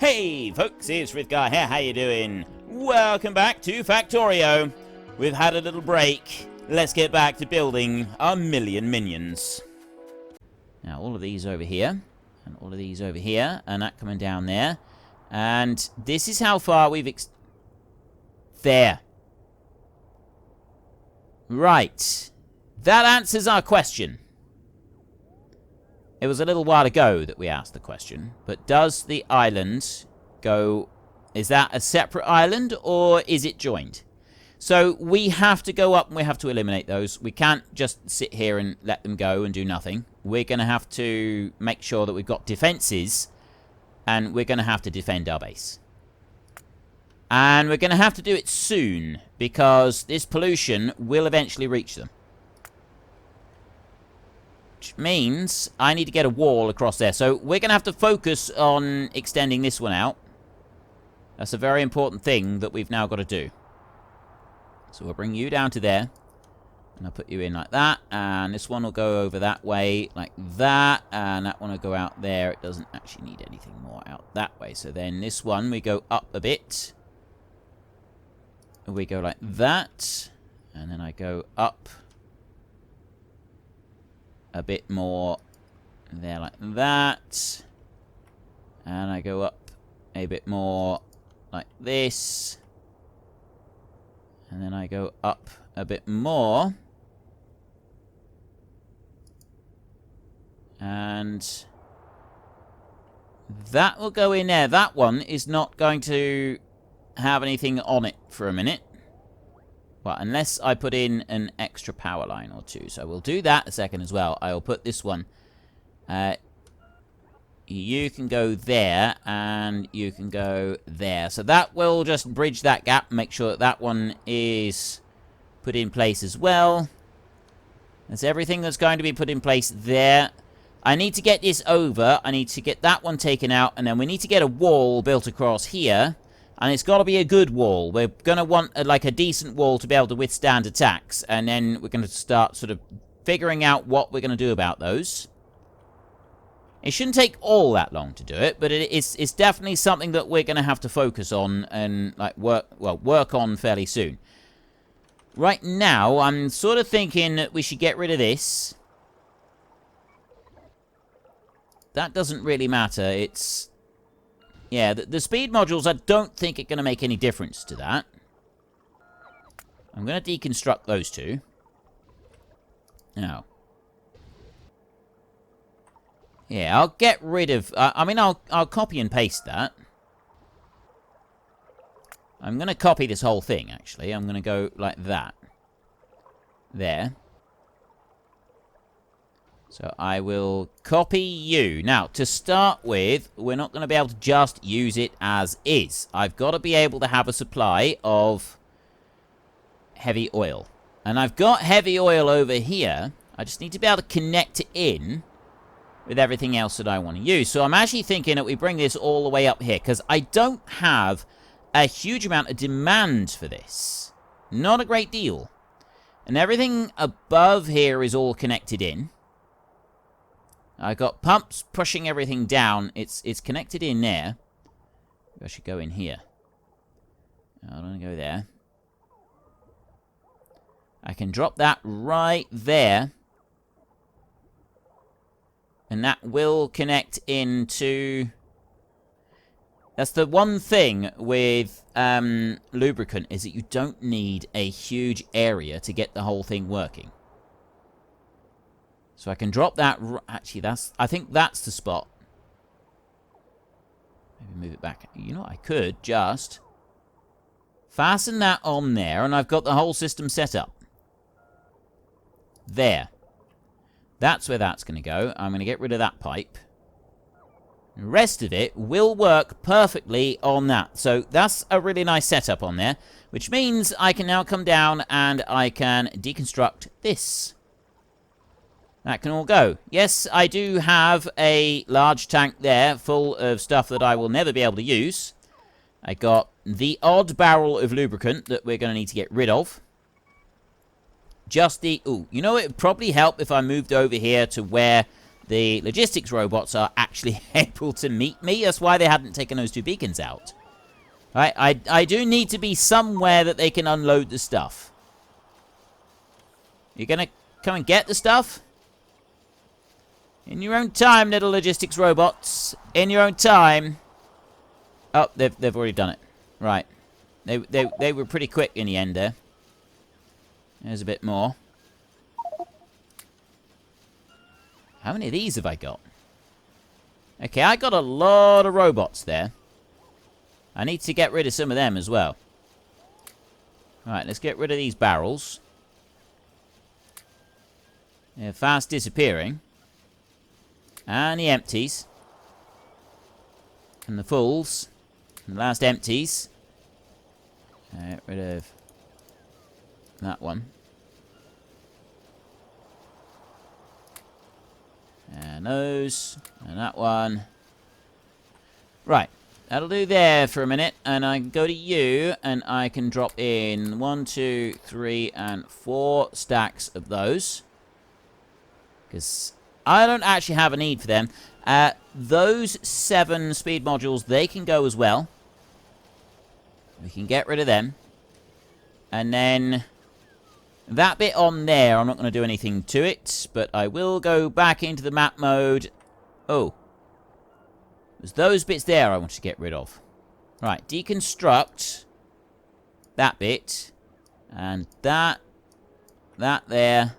Hey folks, it's Frithgar here, how you doing? Welcome back to Factorio. We've had a little break. Let's get back to building our million minions. Now all of these over here, and all of these over here, and that coming down there. And this is how far we've there. Right. That answers our question. It was a little while ago that we asked the question, but does the island go... Is that a separate island, or is it joined? So we have to go up and we have to eliminate those. We can't just sit here and let them go and do nothing. We're going to have to make sure that we've got defenses, and we're going to have to defend our base. And we're going to have to do it soon, because this pollution will eventually reach them. Which means I need to get a wall across there. So we're going to have to focus on extending this one out. That's a very important thing that we've now got to do. So we'll bring you down to there. And I'll put you in like that. And this one will go over that way like that. And that one will go out there. It doesn't actually need anything more out that way. So then this one, we go up a bit. We go like that. And then I go up a bit more there like that. And I go up a bit more like this. And then I go up a bit more. And that will go in there. That one is not going to have anything on it for a minute. Well, unless I put in an extra power line or two. So we'll do that a second as well. I will put this one. You can go there, and you can go there. So that will just bridge that gap and make sure that that one is put in place as well. That's everything that's going to be put in place there. I need to get this over. I need to get that one taken out, and then we need to get a wall built across here. And it's got to be a good wall. We're going to want like a decent wall to be able to withstand attacks. And then we're going to start sort of figuring out what we're going to do about those. It shouldn't take all that long to do it, but it's definitely something that we're going to have to focus on and like work on fairly soon. Right now, I'm sort of thinking that we should get rid of this. That doesn't really matter. It's... Yeah, the speed modules, I don't think are going to make any difference to that. I'm going to deconstruct those two. Now. Yeah, I'll get rid of... I'll copy and paste that. I'm going to copy this whole thing, actually. I'm going to go like that. There. So I will copy you. Now, to start with, we're not going to be able to just use it as is. I've got to be able to have a supply of heavy oil. And I've got heavy oil over here. I just need to be able to connect it in with everything else that I want to use. So I'm actually thinking that we bring this all the way up here, because I don't have a huge amount of demand for this. Not a great deal. And everything above here is all connected in. I've got pumps pushing everything down. It's connected in there. I should go in here. I don't want to go there. I can drop that right there. And that will connect into... That's the one thing with lubricant, is that you don't need a huge area to get the whole thing working. So I can drop that... Actually, I think that's the spot. Maybe move it back. You know what? I could just fasten that on there, and I've got the whole system set up. There. That's where that's going to go. I'm going to get rid of that pipe. The rest of it will work perfectly on that. So that's a really nice setup on there, which means I can now come down and I can deconstruct this. That can all go. Yes, I do have a large tank there full of stuff that I will never be able to use. I got the odd barrel of lubricant that we're going to need to get rid of. Just the... Ooh, you know, it would probably help if I moved over here to where the logistics robots are actually able to meet me. That's why they hadn't taken those 2 beacons out. Right, I do need to be somewhere that they can unload the stuff. You're gonna come and get the stuff? In your own time, little logistics robots. In your own time. Oh, they've already done it. Right. They were pretty quick in the end there. There's a bit more. How many of these have I got? Okay, I got a lot of robots there. I need to get rid of some of them as well. Alright, let's get rid of these barrels. They're fast disappearing. And the empties. And the fulls. And the last empties. Get rid of that one. And those. And that one. Right. That'll do there for a minute. And I can go to you. And I can drop in 1, 2, 3, and 4 stacks of those. Because I don't actually have a need for them. Those 7 speed modules, they can go as well. We can get rid of them. And then that bit on there, I'm not going to do anything to it. But I will go back into the map mode. Oh. There's those bits there I want to get rid of. Right, deconstruct that bit. And that there.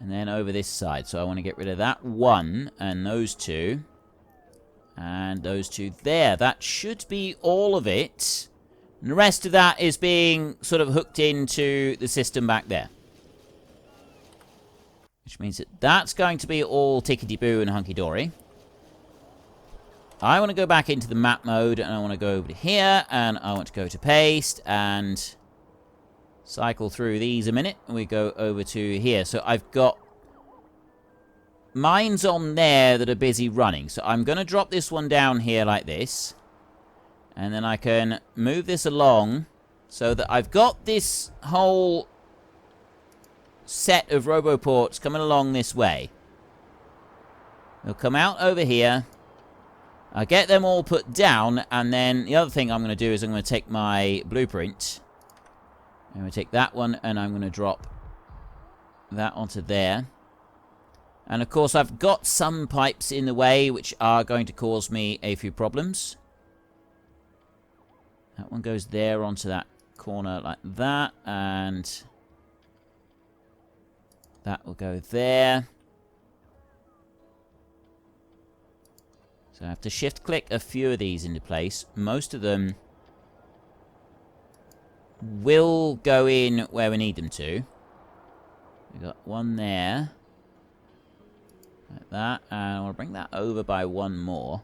And then over this side. So I want to get rid of that 1 and those 2. And those 2 there. That should be all of it. And the rest of that is being sort of hooked into the system back there. Which means that that's going to be all tickety-boo and hunky-dory. I want to go back into the map mode. And I want to go over to here. And I want to go to paste. And cycle through these a minute. And we go over to here. So I've got mines on there that are busy running. So I'm going to drop this one down here like this. And then I can move this along so that I've got this whole set of roboports coming along this way. They'll come out over here. I'll get them all put down. And then the other thing I'm going to do is I'm going to take my blueprint. I'm going to take that one and I'm going to drop that onto there. And of course I've got some pipes in the way which are going to cause me a few problems. That one goes there onto that corner like that. And that will go there. So I have to shift click a few of these into place. Most of them will go in where we need them to. We got one there. Like that. And I want to bring that over by 1 more.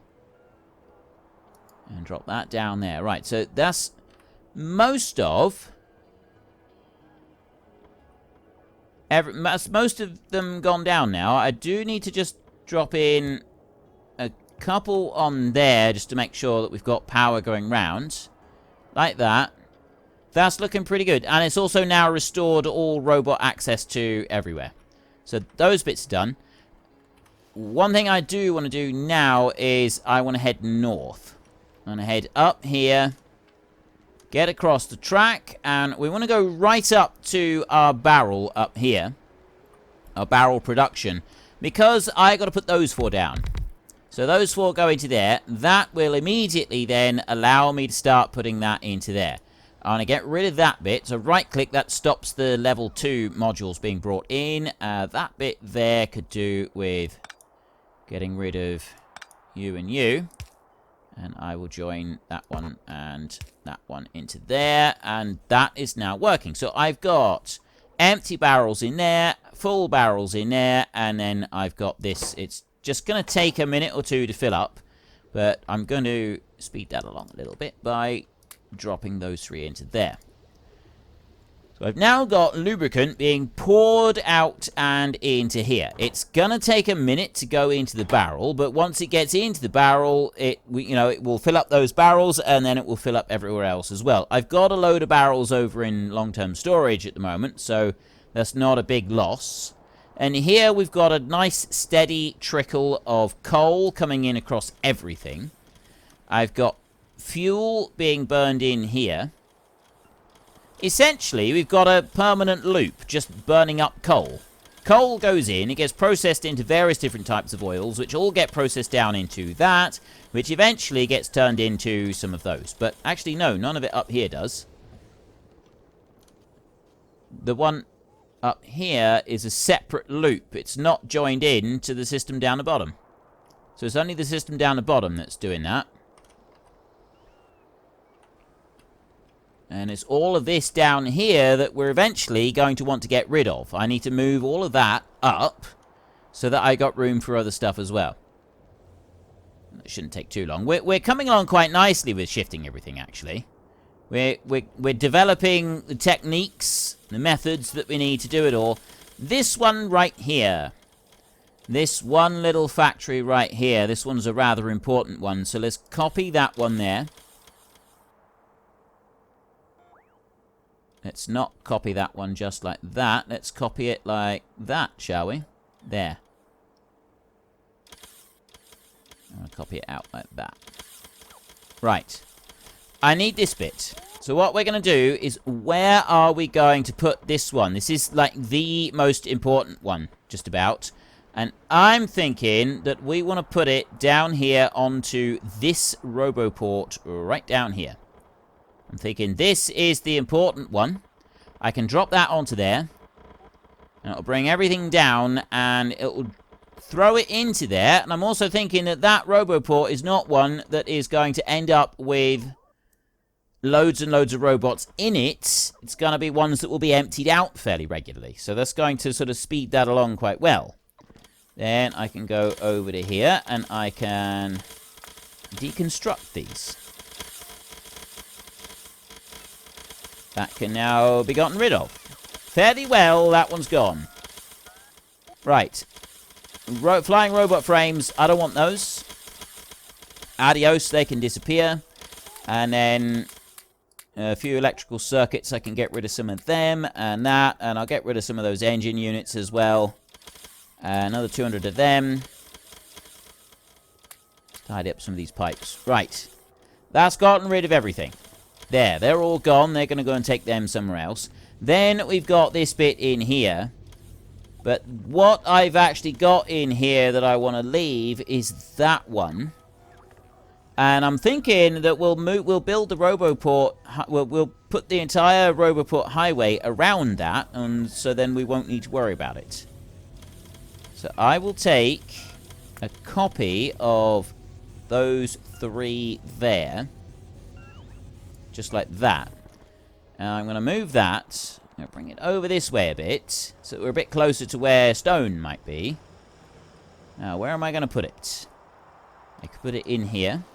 And drop that down there. Right, so that's most of most of them gone down now. I do need to just drop in a couple on there just to make sure that we've got power going round. Like that. That's looking pretty good. And it's also now restored all robot access to everywhere. So those bits are done. One thing I do want to do now is I want to head north. I'm going to head up here. Get across the track. And we want to go right up to our barrel up here. Our barrel production. Because I got to put those 4 down. So those 4 go into there. That will immediately then allow me to start putting that into there. I want to get rid of that bit. So right click, that stops the level 2 modules being brought in. That bit there could do with getting rid of you and you. And I will join that one and that one into there. And that is now working. So I've got empty barrels in there, full barrels in there. And then I've got this. It's just going to take a minute or 2 to fill up. But I'm going to speed that along a little bit by dropping those 3 into there. So I've now got lubricant being poured out and into here. It's gonna take a minute to go into the barrel, but once it gets into the barrel, it will fill up those barrels and then it will fill up everywhere else as well. I've got a load of barrels over in long-term storage at the moment, so that's not a big loss. And here we've got a nice steady trickle of coal coming in across everything. I've got fuel being burned in here. Essentially, we've got a permanent loop, just burning up coal. Coal goes in, it gets processed into various different types of oils, which all get processed down into that, which eventually gets turned into some of those. But actually, no, none of it up here does. The one up here is a separate loop. It's not joined in to the system down the bottom. So it's only the system down the bottom that's doing that. And it's all of this down here that we're eventually going to want to get rid of. I need to move all of that up so that I got room for other stuff as well. It shouldn't take too long. We're coming along quite nicely with shifting everything, actually. We're developing the techniques, the methods that we need to do it all. This one right here. This one little factory right here. This one's a rather important one. So let's copy that one there. Let's not copy that one just like that. Let's copy it like that, shall we? There. I'm going to copy it out like that. Right. I need this bit. So what we're going to do is, where are we going to put this one? This is like the most important one, just about. And I'm thinking that we want to put it down here onto this Roboport right down here. I'm thinking this is the important one. I can drop that onto there. And it'll bring everything down and it'll throw it into there. And I'm also thinking that that Roboport is not one that is going to end up with loads and loads of robots in it. It's going to be ones that will be emptied out fairly regularly. So that's going to sort of speed that along quite well. Then I can go over to here and I can deconstruct these. That can now be gotten rid of. Fairly well, that one's gone. Right. Flying robot frames, I don't want those. Adios, they can disappear. And then a few electrical circuits, I can get rid of some of them. And that, and I'll get rid of some of those engine units as well. Another 200 of them. Tidy up some of these pipes. Right. That's gotten rid of everything. There, they're all gone. They're going to go and take them somewhere else. Then we've got this bit in here. But what I've actually got in here that I want to leave is that one. And I'm thinking that we'll build the Roboport. We'll put the entire Roboport highway around that, and so then we won't need to worry about it. So I will take a copy of those three there. Just like that. And I'm going to move that. I'm going to bring it over this way a bit. So we're a bit closer to where stone might be. Now, where am I going to put it? I could put it in here.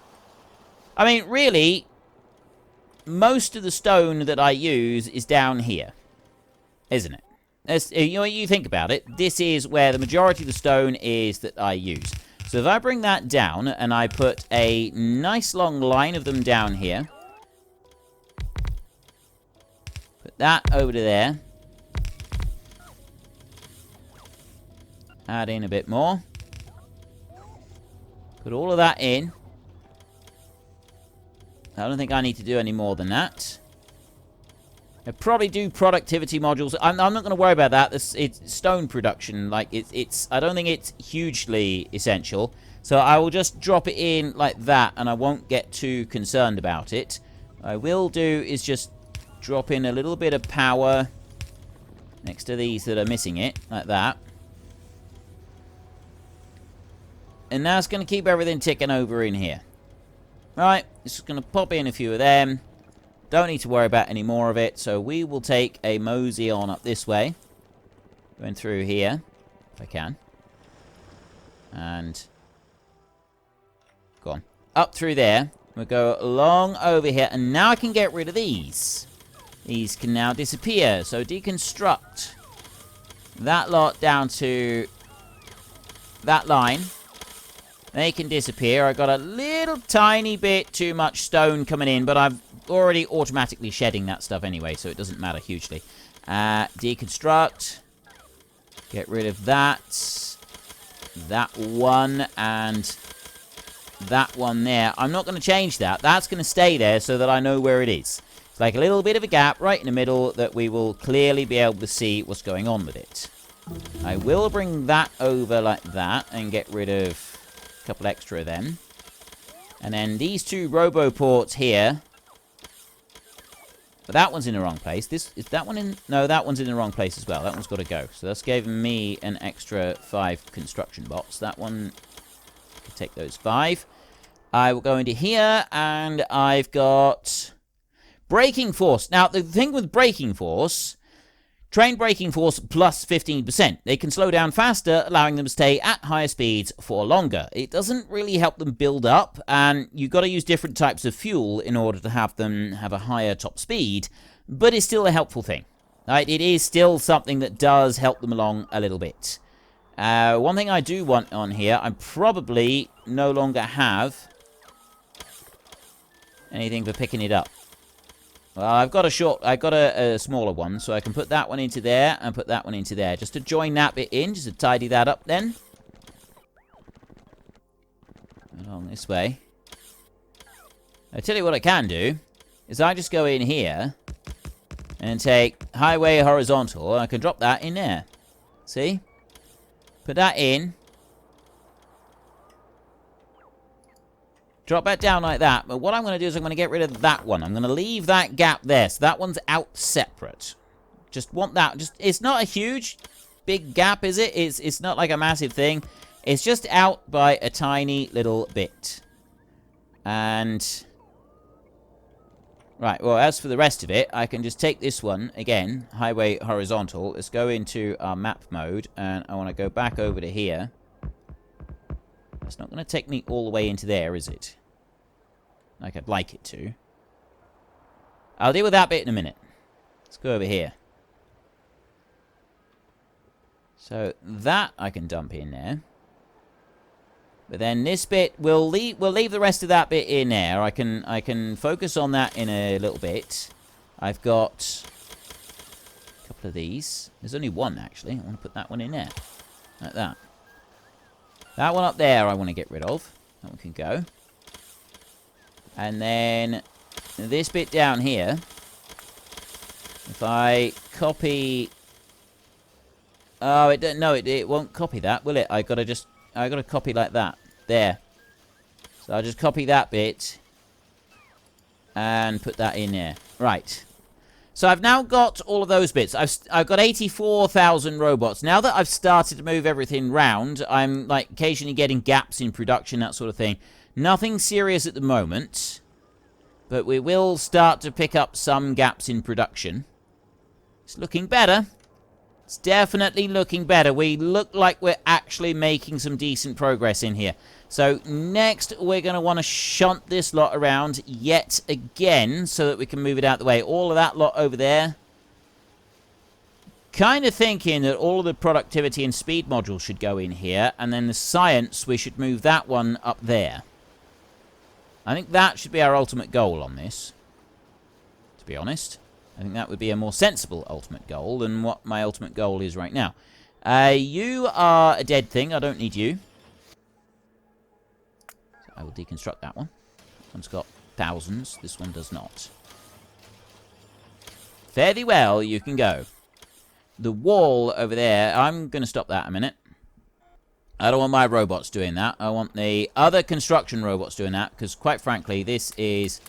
I mean, really, most of the stone that I use is down here. Isn't it? You know, you think about it. This is where the majority of the stone is that I use. So if I bring that down and I put a nice long line of them down here. Put that over to there. Add in a bit more. Put all of that in. I don't think I need to do any more than that. I probably do productivity modules. I'm not going to worry about that. It's stone production. Like I don't think it's hugely essential. So I will just drop it in like that, and I won't get too concerned about it. What I will do is just drop in a little bit of power next to these that are missing it, like that. And now it's going to keep everything ticking over in here. Right, just going to pop in a few of them. Don't need to worry about any more of it, so we will take a mosey on up this way. Going through here, if I can. And go on. Up through there. We'll go along over here, and now I can get rid of these. These can now disappear, so deconstruct that lot down to that line. They can disappear. I got a little tiny bit too much stone coming in, but I've already automatically shedding that stuff anyway, so it doesn't matter hugely. Deconstruct. Get rid of that. That one and that one there. I'm not going to change that. That's going to stay there so that I know where it is. It's like a little bit of a gap right in the middle that we will clearly be able to see what's going on with it. I will bring that over like that and get rid of a couple extra of them. And then these two robo ports here. But that one's in the wrong place. Is that one in? No, that one's in the wrong place as well. That one's got to go. So that's given me an extra 5 construction bots. That one, can take those 5. I will go into here, and I've got braking force. Now, the thing with braking force, train braking force plus 15%. They can slow down faster, allowing them to stay at higher speeds for longer. It doesn't really help them build up, and you've got to use different types of fuel in order to have them have a higher top speed, but it's still a helpful thing. Right? It is still something that does help them along a little bit. One thing I do want on here, I probably no longer have anything for picking it up. Well, I've got a smaller one, so I can put that one into there and put that one into there. Just to join that bit in, just to tidy that up then. Along this way. I tell you what I can do, is I just go in here and take highway horizontal, and I can drop that in there. See? Put that in. Drop that down like that. But what I'm going to do is I'm going to get rid of that one. I'm going to leave that gap there. So that one's out separate. Just want that. It's not a huge, big gap, is it? It's not like a massive thing. It's just out by a tiny little bit. And right, well, as for the rest of it, I can just take this one, again, highway horizontal. Let's go into our map mode, and I want to go back over to here. That's not going to take me all the way into there, is it? Like I'd like it to. I'll deal with that bit in a minute. Let's go over here. So that I can dump in there. But then this bit, we'll leave the rest of that bit in there. I can focus on that in a little bit. I've got a couple of these. There's only one, actually. I want to put that one in there. Like that. That one up there I want to get rid of. That one can go. And then this bit down here. If I copy... Oh, it won't copy that, will it? I gotta copy like that. There. So I'll just copy that bit. And put that in there. Right. So I've now got all of those bits. I've got 84,000 robots. Now that I've started to move everything round, I'm like occasionally getting gaps in production, that sort of thing. Nothing serious at the moment. But we will start to pick up some gaps in production. It's looking better. It's definitely looking better. We look like we're actually making some decent progress in here. So next, we're going to want to shunt this lot around yet again so that we can move it out the way. All of that lot over there. Kind of thinking that all of the productivity and speed modules should go in here. And then the science, we should move that one up there. I think that should be our ultimate goal on this. To be honest. I think that would be a more sensible ultimate goal than what my ultimate goal is right now. You are a dead thing. I don't need you. So I will deconstruct that one. That one's got thousands. This one does not. Fare thee well. You can go. The wall over there. I'm going to stop that a minute. I don't want my robots doing that. I want the other construction robots doing that. Because quite frankly, this is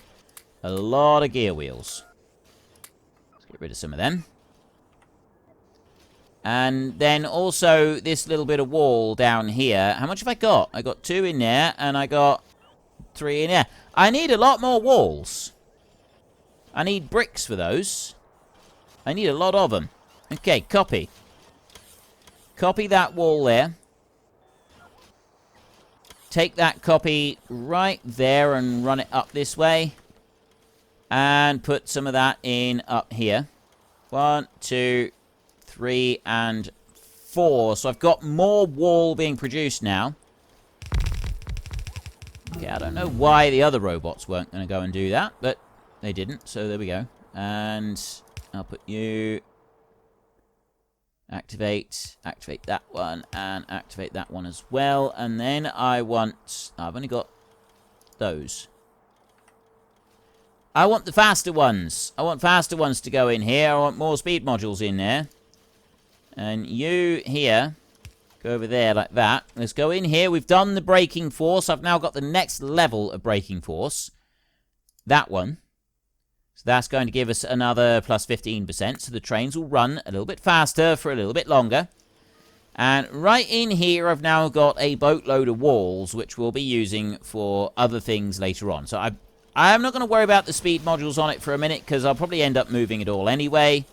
a lot of gear wheels. Get rid of some of them. And then also this little bit of wall down here. How much have I got? I got 2 in there and I got 3 in there. I need a lot more walls. I need bricks for those. I need a lot of them. Okay, copy. Copy that wall there. Take that copy right there and run it up this way. And put some of that in up here. 1, 2, 3, and 4. So I've got more wall being produced now. Okay, I don't know why the other robots weren't going to go and do that, but they didn't, so there we go. And I'll put you... Activate that one, and activate that one as well. And then I want... I've only got those. I want the faster ones. I want faster ones to go in here. I want more speed modules in there. And you here, go over there like that. Let's go in here. We've done the braking force. I've now got the next level of braking force. That one. So that's going to give us another plus 15%. So the trains will run a little bit faster for a little bit longer. And right in here, I've now got a boatload of walls, which we'll be using for other things later on. So I'm not going to worry about the speed modules on it for a minute, because I'll probably end up moving it all anyway.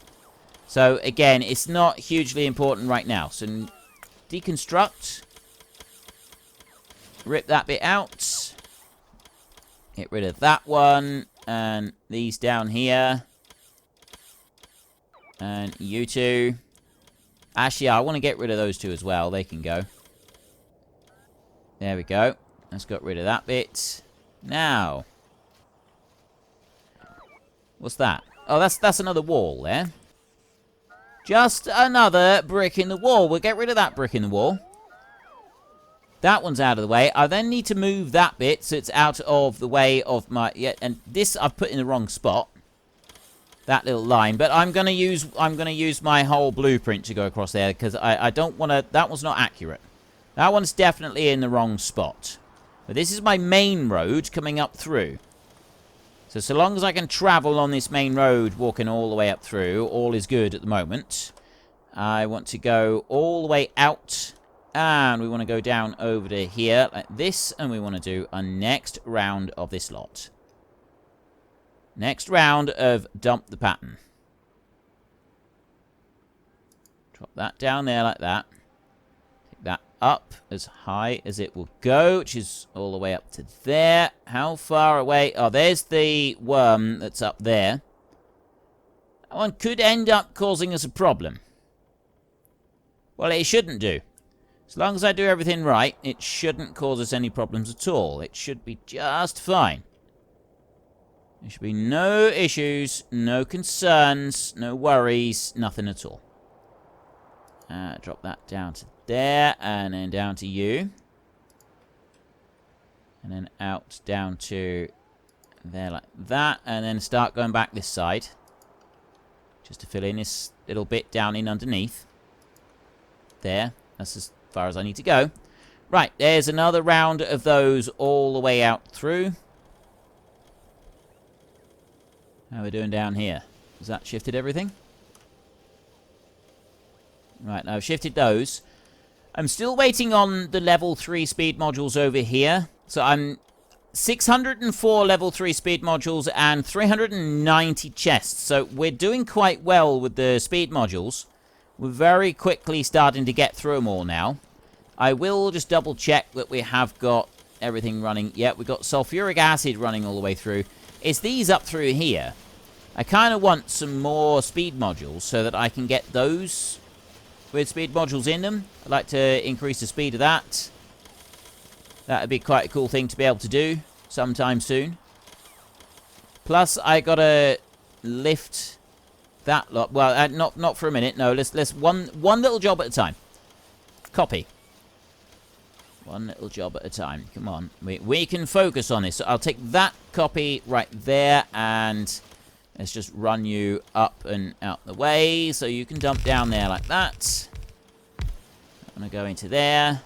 So again, it's not hugely important right now. So deconstruct. Rip that bit out. Get rid of that one. And these down here. And you two. Actually, I want to get rid of those two as well. They can go. There we go. Let's get rid of that bit. Now. What's that? Oh, that's another wall there. Just another brick in the wall. We'll get rid of that brick in the wall. That one's out of the way. I then need to move that bit so it's out of the way of my... Yeah, and this I've put in the wrong spot. That little line. But I'm gonna use my whole blueprint to go across there, because I don't want to... That one's not accurate. That one's definitely in the wrong spot. But this is my main road coming up through. So long as I can travel on this main road, walking all the way up through, all is good at the moment. I want to go all the way out... And we want to go down over to here like this. And we want to do a next round of this lot. Next round of dump the pattern. Drop that down there like that. Take that up as high as it will go, which is all the way up to there. How far away? Oh, there's the worm that's up there. That one could end up causing us a problem. Well, it shouldn't do. As long as I do everything right, it shouldn't cause us any problems at all. It should be just fine. There should be no issues, no concerns, no worries, nothing at all. Drop that down to there, and then down to you. And then out down to there like that, and then start going back this side. Just to fill in this little bit down in underneath. There, that's as far as I need to go. Right, there's another round of those all the way out through. How are we doing down here? Has that shifted everything? Right, now I've shifted those. I'm still waiting on the level 3 speed modules over here. So I'm 604 level 3 speed modules and 390 chests. So we're doing quite well with the speed modules. We're very quickly starting to get through them all now. I will just double check that we have got everything running. Yeah, we've got sulfuric acid running all the way through. It's these up through here. I kind of want some more speed modules so that I can get those with speed modules in them. I'd like to increase the speed of that. That would be quite a cool thing to be able to do sometime soon. Plus, I gotta lift that lot. Well, not for a minute. No, let's one little job at a time. Copy. One little job at a time. Come on. We can focus on this. So I'll take that copy right there, and let's just run you up and out the way so you can dump down there like that. I'm going to go into there.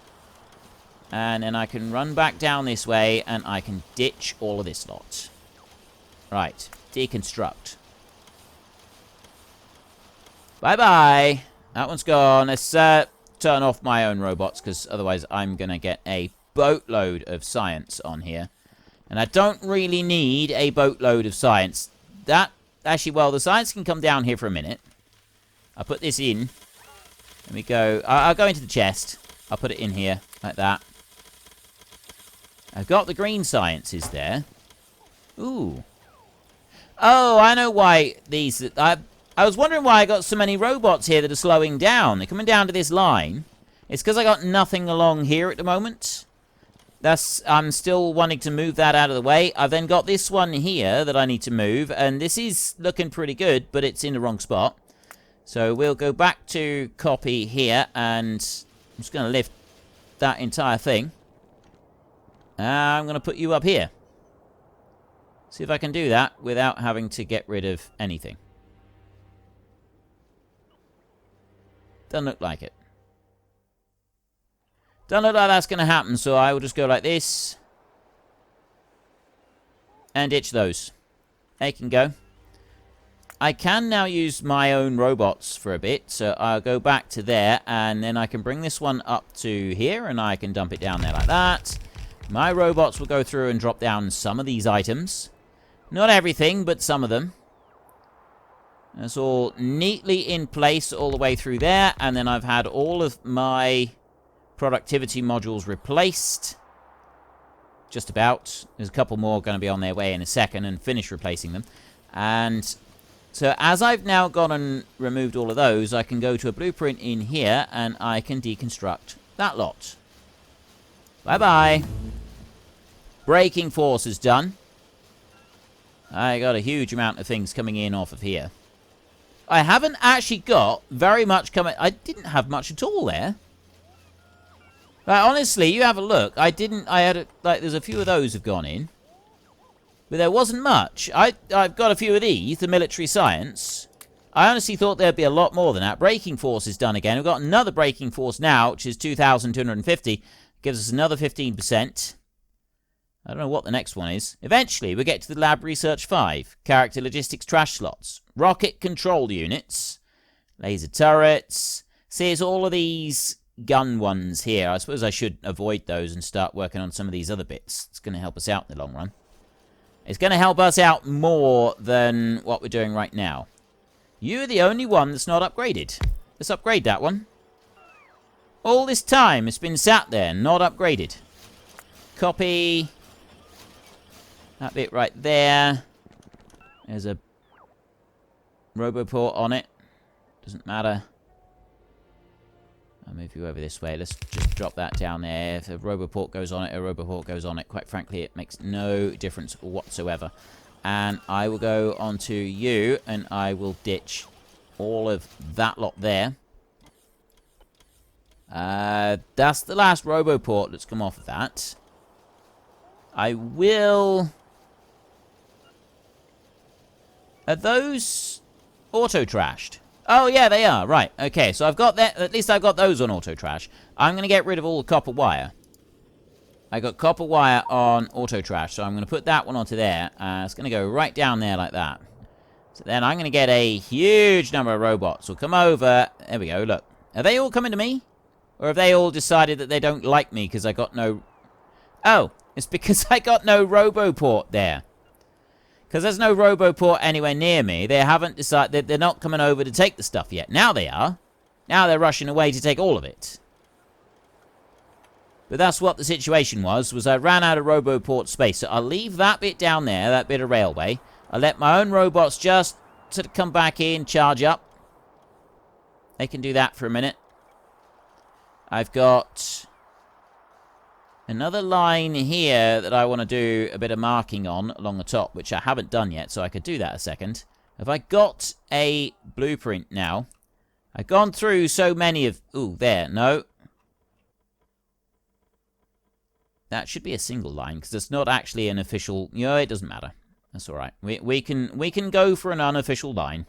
And then I can run back down this way, and I can ditch all of this lot. Right. Deconstruct. Bye-bye. That one's gone. Let's turn off my own robots, because otherwise I'm going to get a boatload of science on here. And I don't really need a boatload of science. Actually, well, the science can come down here for a minute. I'll put this in. Let me go. I'll go into the chest. I'll put it in here, like that. I've got the green sciences there. Ooh. Oh, I know why these... I was wondering why I got so many robots here that are slowing down. They're coming down to this line. It's because I got nothing along here at the moment. I'm still wanting to move that out of the way. I've then got this one here that I need to move. And this is looking pretty good, but it's in the wrong spot. So we'll go back to copy here, and I'm just going to lift that entire thing. I'm going to put you up here. See if I can do that without having to get rid of anything. Doesn't look like it. Doesn't look like that's going to happen, so I will just go like this. And ditch those. They can go. I can now use my own robots for a bit, so I'll go back to there, and then I can bring this one up to here, and I can dump it down there like that. My robots will go through and drop down some of these items. Not everything, but some of them. That's all neatly in place all the way through there, and then I've had all of my productivity modules replaced. Just about. There's a couple more going to be on their way in a second and finish replacing them. And so as I've now gone and removed all of those, I can go to a blueprint in here and I can deconstruct that lot. Bye-bye. Braking force is done. I got a huge amount of things coming in off of here. I haven't actually got very much coming. I didn't have much at all there. Like, honestly, you have a look. I had, there's a few of those have gone in. But there wasn't much. I've got a few of these, the military science. I honestly thought there'd be a lot more than that. Braking force is done again. We've got another braking force now, which is 2,250. Gives us another 15%. I don't know what the next one is. Eventually, we get to the Lab Research 5. Character Logistics Trash Slots. Rocket Control Units. Laser Turrets. See, it's all of these gun ones here. I suppose I should avoid those and start working on some of these other bits. It's going to help us out in the long run. It's going to help us out more than what we're doing right now. You're the only one that's not upgraded. Let's upgrade that one. All this time it's been sat there, not upgraded. Copy. That bit right there. There's a Roboport on it. Doesn't matter. I'll move you over this way. Let's just drop that down there. If a Roboport goes on it, a Roboport goes on it. Quite frankly, it makes no difference whatsoever. And I will go onto you, and I will ditch all of that lot there. That's the last Roboport that's come off of that. I will... Are those auto-trashed? Oh, yeah, they are. Right. Okay, so I've got that. At least I've got those on auto trash. I'm going to get rid of all the copper wire. I got copper wire on auto trash, so I'm going to put that one onto there. It's going to go right down there like that. So then I'm going to get a huge number of robots. We'll come over. There we go. Look. Are they all coming to me? Or have they all decided that they don't like me because I got no... Oh, it's because I got no Roboport there. Because there's no Roboport anywhere near me. They haven't decided... They're not coming over to take the stuff yet. Now they are. Now they're rushing away to take all of it. But that's what the situation was I ran out of Roboport space. So I'll leave that bit down there, that bit of railway. I'll let my own robots just sort of come back in, charge up. They can do that for a minute. I've got another line here that I want to do a bit of marking on along the top, which I haven't done yet, so I could do that a second. Have I got a blueprint now? I've gone through so many of... Ooh, there. No. That should be a single line, because it's not actually an official... No, it doesn't matter. That's all right. We can go for an unofficial line.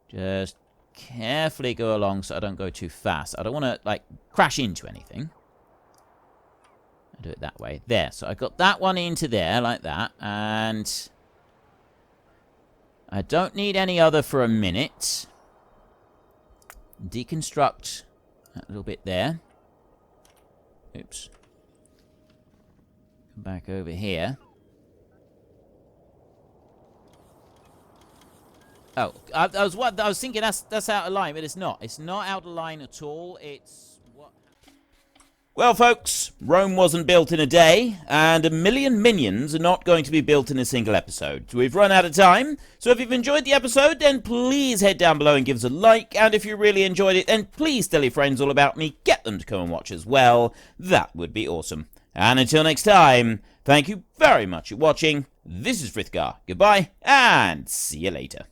Just carefully go along so I don't go too fast. I don't want to, like, crash into anything. I'll do it that way. There. So I got that one into there, like that. And I don't need any other for a minute. Deconstruct that little bit there. Oops. Come back over here. Oh, I was thinking that's out of line, but it's not. It's not out of line at all. It's what? Well, folks, Rome wasn't built in a day, and 1,000,000 minions are not going to be built in a single episode. We've run out of time, so if you've enjoyed the episode, then please head down below and give us a like, and if you really enjoyed it, then please tell your friends all about me. Get them to come and watch as well. That would be awesome. And until next time, thank you very much for watching. This is Frithgar. Goodbye, and see you later.